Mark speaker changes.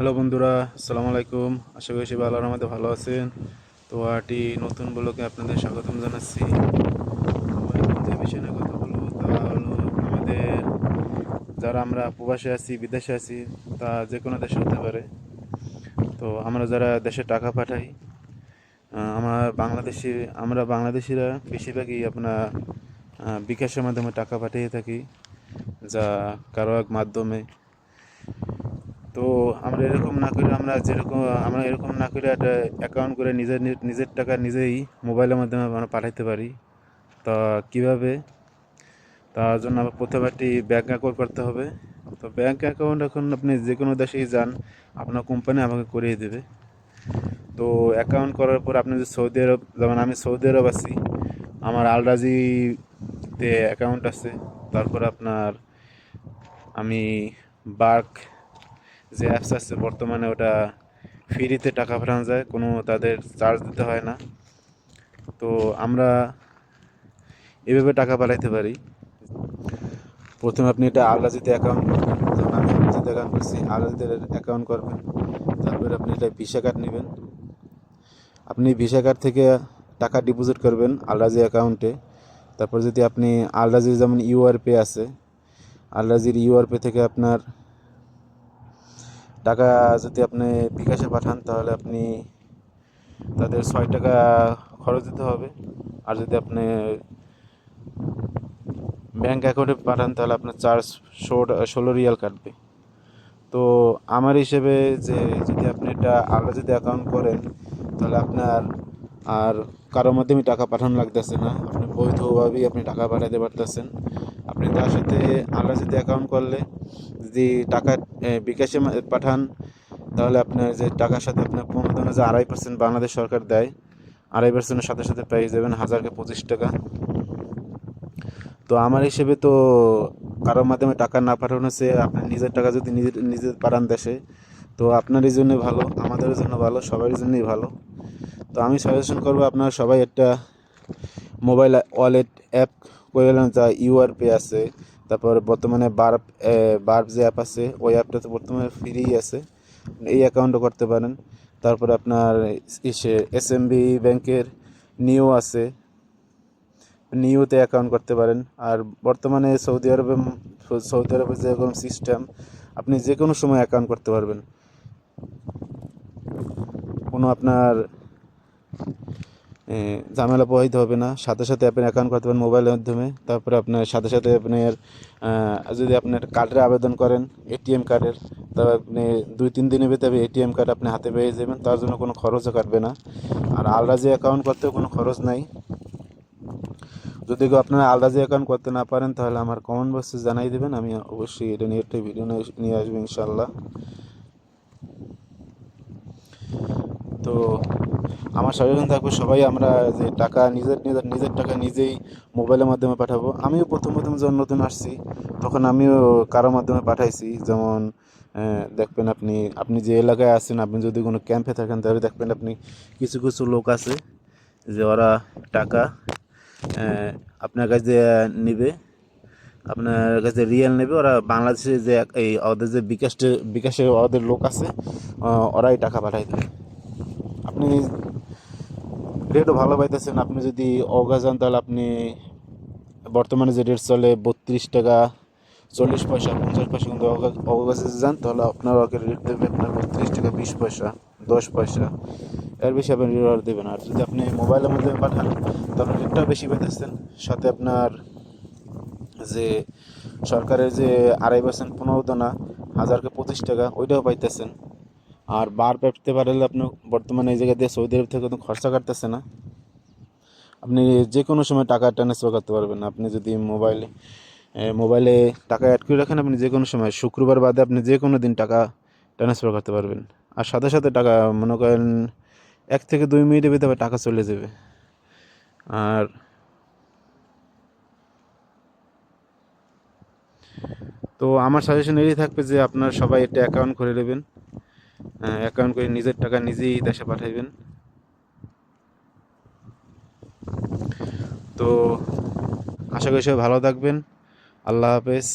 Speaker 1: Hello বন্ধুরা, আসসালামু আলাইকুম। আশা করি সবাই আল্লাহর রহমতে ভালো আছেন। তো আরটি নতুন ব্লগে আপনাদের স্বাগতম জানাচ্ছি। তো এখন যে বিষয় নিয়ে কথা বলবো তা হলো আমাদের যারা আমরা প্রবাসে আছি, বিদেশে আছি, তা যে কোনো দেশে হতে পারে। তো আমরা যারা দেশে টাকা পাঠাই, আমরা বাংলাদেশিরা বেশিরভাগই আপনার বিকাশের মাধ্যমে টাকা পাঠিয়ে থাকি, যা কারো এক মাধ্যমে। তো আমরা এরকম না করে একটা অ্যাকাউন্ট করে নিজের টাকা নিজেই মোবাইলের মাধ্যমে আমরা পাঠাইতে পারি। তা কিভাবে? তার জন্য আবার প্রথমে একটি ব্যাঙ্ক অ্যাকাউন্ট করতে হবে। তো ব্যাঙ্ক অ্যাকাউন্ট এখন আপনি যে কোনো দেশেই যান, আপনার কোম্পানি আমাকে করিয়ে দেবে। তো অ্যাকাউন্ট করার পর আপনি যদি সৌদি আরব, যেমন আমি সৌদি আরব আছি, আমার আলরাজিতে অ্যাকাউন্ট আছে। তারপর আপনার আমি বার্ক যে অ্যাপস আছে, বর্তমানে ওটা ফ্রিতে টাকা পাঠানো যায়, কোনো তাদের চার্জ দিতে হয় না। তো আমরা এভাবে টাকা পাঠাইতে পারি। প্রথমে আপনি এটা আলরাজিতে অ্যাকাউন্ট করবেন, যেমন আমি আলরাজিতে অ্যাকাউন্ট করছি, আলরাজিতে অ্যাকাউন্ট করবেন। তারপরে আপনি এটা ভিসা কার্ড নেবেন। আপনি ভিসা কার্ড থেকে টাকা ডিপোজিট করবেন আলরাজি অ্যাকাউন্টে। তারপর যদি আপনি আলরাজির যেমন ইউআর পে আছে, আলরাজির ইউআর পে থেকে আপনার টাকা যদি আপনি বিকাশে পাঠান, তাহলে আপনি তাদের 6 টাকা খরচ দিতে হবে। আর যদি আপনি ব্যাঙ্ক অ্যাকাউন্টে পাঠান, তাহলে আপনার চার্জ 16 রিয়াল কাটবে। তো আমার হিসেবে যে যদি আপনি এটা আলাদা যদি অ্যাকাউন্ট করেন, তাহলে আপনার আর কারোর মাধ্যমে টাকা পাঠানো লাগতেছে না, আপনি বৈধভাবেই আপনি টাকা পাঠাতে পারতেছেন। আপনি তার সাথে আলাদা যদি অ্যাকাউন্ট করলে যদি টাকা বিকাশে পাঠান, তাহলে আপনার যে টাকার সাথে আপনার প্রণোদনা যে 2.5% বাংলাদেশ সরকার দেয়, 2.5%-এর সাথে সাথে পেয়ে যাবেন 1025 টাকা। তো আমার হিসেবে তো কারোর মাধ্যমে টাকা না পাঠানো চেয়ে আপনি নিজের টাকা যদি নিজে পাঠান দেশে, তো আপনারই জন্য ভালো, আমাদের জন্য ভালো, সবার জন্যই ভালো। তো আমি সাজেশন করবো আপনারা সবাই একটা মোবাইল ওয়ালেট অ্যাপ করে নেন, যা ইউআর পে আছে। তারপর বর্তমানে বার্ব যে অ্যাপ আছে, ওই অ্যাপটা তো বর্তমানে ফ্রি আছে, এই অ্যাকাউন্টও করতে পারেন। তারপর আপনার এসএমবি ব্যাংকের নিও আছে, নিউতে অ্যাকাউন্ট করতে পারেন। আর বর্তমানে সৌদি আরবে যেরকম সিস্টেম, আপনি যে কোনো সময় অ্যাকাউন্ট করতে পারবেন, কোনো আপনার ঝামেলা পোহাইতে হবে না। সাথে সাথে আপনি অ্যাকাউন্ট করতে পারেন মোবাইলের মাধ্যমে। তারপরে আপনার সাথে সাথে আপনার যদি আপনি একটা কার্ডের আবেদন করেন, এটিএম কার্ডের, তবে আপনি 2-3 দিনের ভিতরে এটিএম কার্ড আপনি হাতে পেয়ে যাবেন, তার জন্য কোনো খরচও কাটবে না। আর আলরাজি অ্যাকাউন্ট করতেও কোনো খরচ নাই। যদি কেউ আপনারা আলরাজি অ্যাকাউন্ট করতে না পারেন, তাহলে আমার কমেন্ট বক্সে জানাই দেবেন, আমি অবশ্যই এটা নিয়ে একটা ভিডিও নিয়ে আসবো ইনশাল্লাহ। তো আমার সাজেশন থাকবে সবাই আমরা যে টাকা নিজের নিজের নিজের টাকা নিজেই মোবাইলের মাধ্যমে পাঠাবো। আমিও প্রথম প্রথম যখন নতুন আসছি, তখন আমিও কারোর মাধ্যমে পাঠাইছি। যেমন দেখবেন আপনি আপনি যে এলাকায় আছেন, আপনি যদি কোনো ক্যাম্পে থাকেন, তাহলে দেখবেন আপনি কিছু কিছু লোক আছে যে ওরা টাকা আহ, আপনার কাছে নিবে, আপনার কাছে রিয়েল নেবে। ওরা বাংলাদেশে যে এই ওদের যে বিকাশে ওদের লোক আছে, ওরাই টাকা পাঠাই দেবে। আপনি রেটও ভালো পাইতেছেন। আপনি যদি অগা যান, তাহলে আপনি বর্তমানে যে রেট চলে 32 টাকা 40 পয়সা 50 পয়সা, কিন্তু অগাছে যান, তাহলে আপনার ওকে রেট দেবে আপনার 32 টাকা 20 পয়সা 10 পয়সা, এর বেশি আপনি রেট দেবেন। আর যদি আপনি মোবাইলের মাধ্যমে পাঠান, তাহলে রেটটাও বেশি পাইতেছেন। সাথে আপনার যে সরকারের যে 2.5% প্রণোদনা, 1025 টাকা, ওইটাও পাইতেছেন। আর বার পেতে পারলে আপনি বর্তমানে এই জায়গা দিয়ে সৌদি আরব থেকে কোনো খরচা কাটতেছে না। আপনি যে কোনো সময় টাকা ট্রান্সফার করতে পারবেন। আপনি যদি মোবাইলে টাকা অ্যাড করে রাখেন, আপনি যে কোনো সময় শুক্রবার বাদে আপনি যে কোনো দিন টাকা ট্রান্সফার করতে পারবেন। আর সাথে সাথে টাকা মনে করেন 1 থেকে 2 মিনিটের ভিতরে টাকা চলে যাবে। আর তো আমার সাজেশন এটাই থাকবে যে আপনার সবাই একটা অ্যাকাউন্ট করে নেবেন, অ্যাকাউন্ট করে নিজের টাকা নিজেই দেশে পাঠাইবেন। তো আশা করি সবাই ভালো থাকবেন। আল্লাহ হাফেজ।